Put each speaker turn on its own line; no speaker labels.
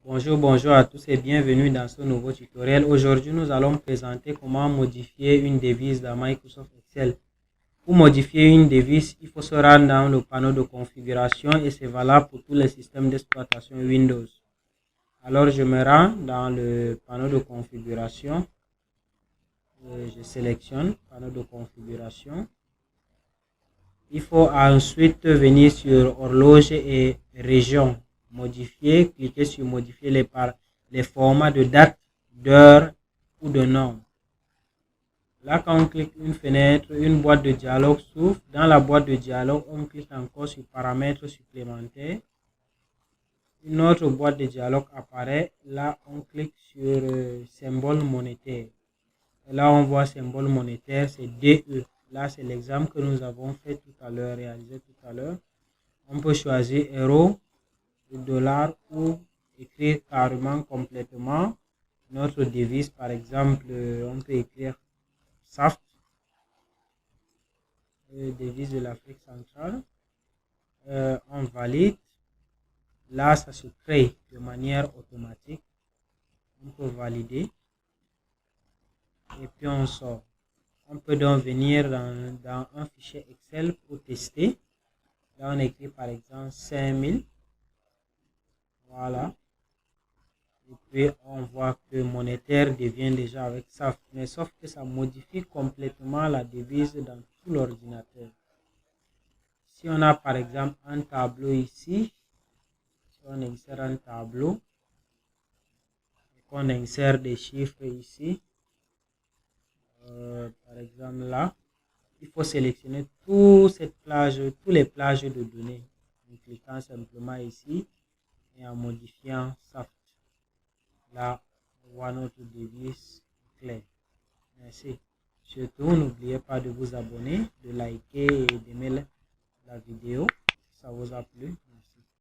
Bonjour à tous et bienvenue dans ce nouveau tutoriel. Aujourd'hui, nous allons présenter comment modifier une devise dans Microsoft Excel. Pour modifier une devise, il faut se rendre dans le panneau de configuration et c'est valable pour tous les systèmes d'exploitation Windows. Alors, je me rends dans le panneau de configuration. Je sélectionne panneau de configuration. Il faut ensuite venir sur horloge et région. Modifier, cliquer sur modifier les formats de date, d'heure ou de nom. Là, quand on clique une fenêtre, une boîte de dialogue s'ouvre. Dans la boîte de dialogue, on clique encore sur paramètres supplémentaires. Une autre boîte de dialogue apparaît. Là, on clique sur symbole monétaire. Et là, on voit symbole monétaire, c'est DE. Là, c'est l'exemple que nous avons fait tout à l'heure, réalisé tout à l'heure. On peut choisir euro, dollar ou écrire carrément complètement notre devise. Par exemple, on peut écrire SAFT, devise de l'Afrique centrale. On valide. Là, ça se crée de manière automatique. On peut valider. Et puis on sort. On peut donc venir dans un fichier Excel pour tester. Là, on écrit par exemple 5000. Voilà. Et puis, on voit que monétaire devient déjà avec ça. Mais sauf que ça modifie complètement la devise dans tout l'ordinateur. Si on a par exemple un tableau ici, si on insère un tableau, et qu'on insère des chiffres ici, par exemple là, il faut sélectionner tous les plages de données en cliquant simplement ici et en modifiant SAFT. Là, on voit notre devise claire. Merci. Surtout, n'oubliez pas de vous abonner, de liker et d'aimer la vidéo si ça vous a plu.